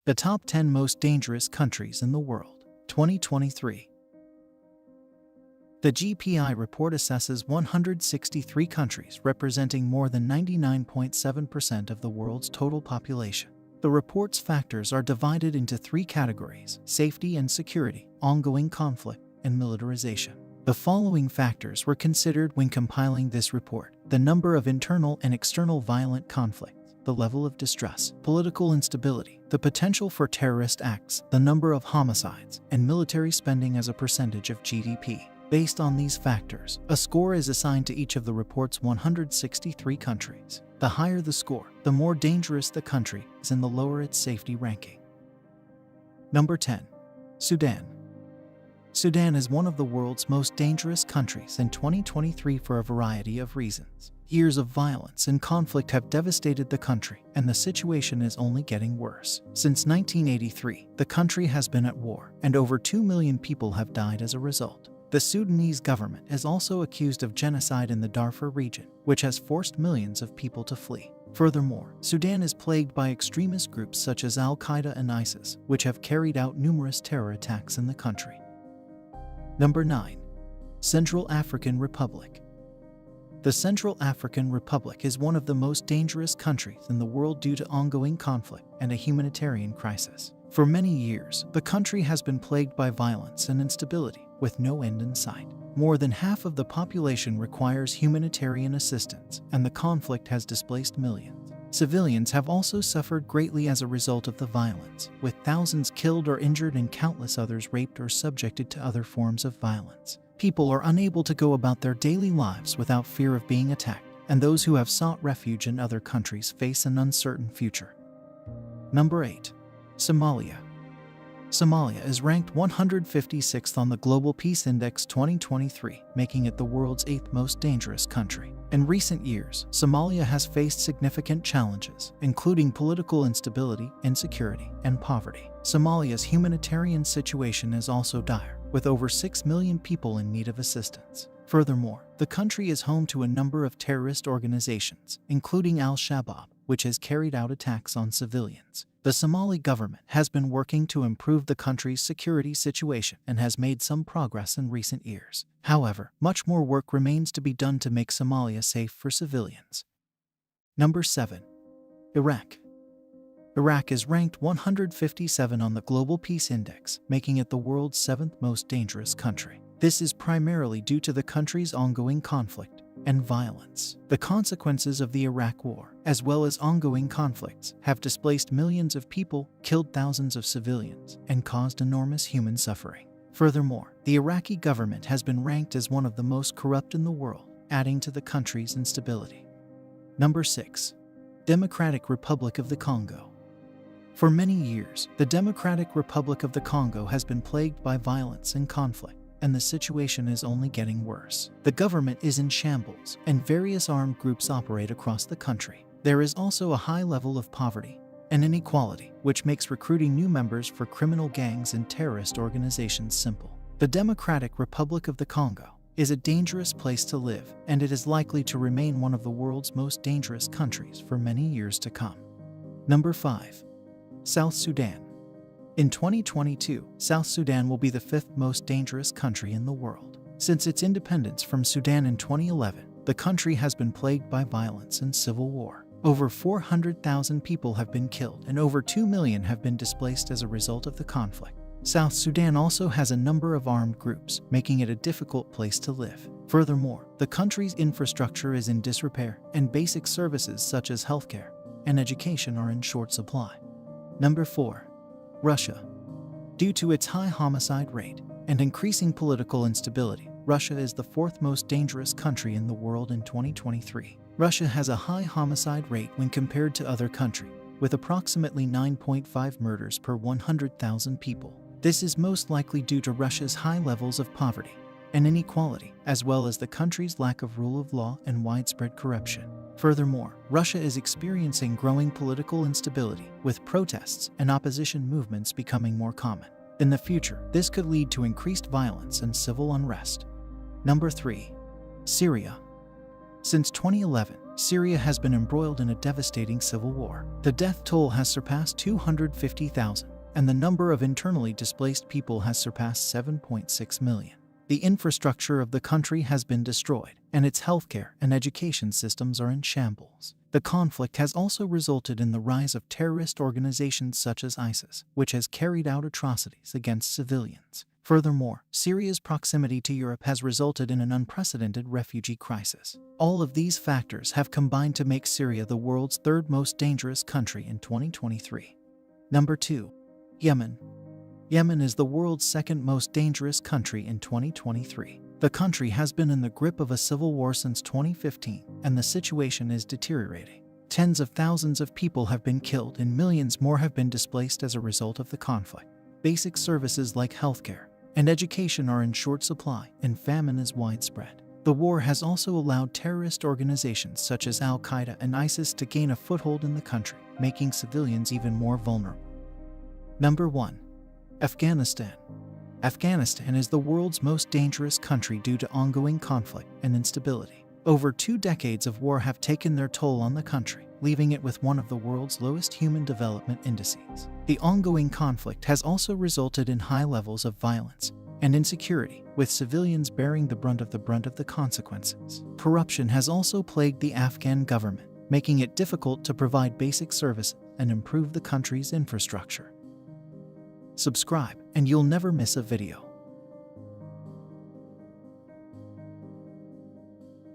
The top 10 most dangerous countries in the world, 2023. The GPI report assesses 163 countries representing more than 99.7% of the world's total population. The report's factors are divided into three categories: safety and security, ongoing conflict, and militarization. The following factors were considered when compiling this report: the number of internal and external violent conflicts, the level of distress, political instability, the potential for terrorist acts, the number of homicides, and military spending as a percentage of GDP. Based on these factors, a score is assigned to each of the report's 163 countries. The higher the score, the more dangerous the country is and the lower its safety ranking. Number 10. Sudan. Sudan is one of the world's most dangerous countries in 2023 for a variety of reasons. Years of violence and conflict have devastated the country, and the situation is only getting worse. Since 1983, the country has been at war, and over 2 million people have died as a result. The Sudanese government is also accused of genocide in the Darfur region, which has forced millions of people to flee. Furthermore, Sudan is plagued by extremist groups such as Al-Qaeda and ISIS, which have carried out numerous terror attacks in the country. Number 9. Central African Republic. The Central African Republic is one of the most dangerous countries in the world due to ongoing conflict and a humanitarian crisis. For many years, the country has been plagued by violence and instability, with no end in sight. More than half of the population requires humanitarian assistance, and the conflict has displaced millions. Civilians have also suffered greatly as a result of the violence, with thousands killed or injured and countless others raped or subjected to other forms of violence. People are unable to go about their daily lives without fear of being attacked, and those who have sought refuge in other countries face an uncertain future. Number 8. Somalia. Somalia is ranked 156th on the Global Peace Index 2023, making it the world's 8th most dangerous country. In recent years, Somalia has faced significant challenges, including political instability, insecurity, and poverty. Somalia's humanitarian situation is also dire, with over 6 million people in need of assistance. Furthermore, the country is home to a number of terrorist organizations, including Al-Shabaab, which has carried out attacks on civilians. The Somali government has been working to improve the country's security situation and has made some progress in recent years. However, much more work remains to be done to make Somalia safe for civilians. Number 7. Iraq. Iraq is ranked 157 on the Global Peace Index, making it the world's 7th most dangerous country. This is primarily due to the country's ongoing conflict and violence. The consequences of the Iraq War, as well as ongoing conflicts, have displaced millions of people, killed thousands of civilians, and caused enormous human suffering. Furthermore, the Iraqi government has been ranked as one of the most corrupt in the world, adding to the country's instability. Number 6. Democratic Republic of the Congo. For many years, the Democratic Republic of the Congo has been plagued by violence and conflict, and the situation is only getting worse. The government is in shambles, and various armed groups operate across the country. There is also a high level of poverty and inequality, which makes recruiting new members for criminal gangs and terrorist organizations simple. The Democratic Republic of the Congo is a dangerous place to live, and it is likely to remain one of the world's most dangerous countries for many years to come. Number 5. South Sudan. In 2022, South Sudan will be the 5th most dangerous country in the world. Since its independence from Sudan in 2011, the country has been plagued by violence and civil war. Over 400,000 people have been killed and over 2 million have been displaced as a result of the conflict. South Sudan also has a number of armed groups, making it a difficult place to live. Furthermore, the country's infrastructure is in disrepair, and basic services such as healthcare and education are in short supply. Number 4. Russia. Due to its high homicide rate and increasing political instability, Russia is the 4th most dangerous country in the world in 2023. Russia has a high homicide rate when compared to other countries, with approximately 9.5 murders per 100,000 people. This is most likely due to Russia's high levels of poverty and inequality, as well as the country's lack of rule of law and widespread corruption. Furthermore, Russia is experiencing growing political instability, with protests and opposition movements becoming more common. In the future, this could lead to increased violence and civil unrest. Number 3. Syria. Since 2011, Syria has been embroiled in a devastating civil war. The death toll has surpassed 250,000, and the number of internally displaced people has surpassed 7.6 million. The infrastructure of the country has been destroyed, and its healthcare and education systems are in shambles. The conflict has also resulted in the rise of terrorist organizations such as ISIS, which has carried out atrocities against civilians. Furthermore, Syria's proximity to Europe has resulted in an unprecedented refugee crisis. All of these factors have combined to make Syria the world's third most dangerous country in 2023. Number 2. Yemen. Yemen is the world's second most dangerous country in 2023. The country has been in the grip of a civil war since 2015, and the situation is deteriorating. Tens of thousands of people have been killed and millions more have been displaced as a result of the conflict. Basic services like healthcare and education are in short supply, and famine is widespread. The war has also allowed terrorist organizations such as Al-Qaeda and ISIS to gain a foothold in the country, making civilians even more vulnerable. Number 1. Afghanistan. Afghanistan is the world's most dangerous country due to ongoing conflict and instability. Over 2 decades of war have taken their toll on the country, leaving it with one of the world's lowest human development indices. The ongoing conflict has also resulted in high levels of violence and insecurity, with civilians bearing the brunt of the consequences. Corruption has also plagued the Afghan government, making it difficult to provide basic services and improve the country's infrastructure. Subscribe, and you'll never miss a video.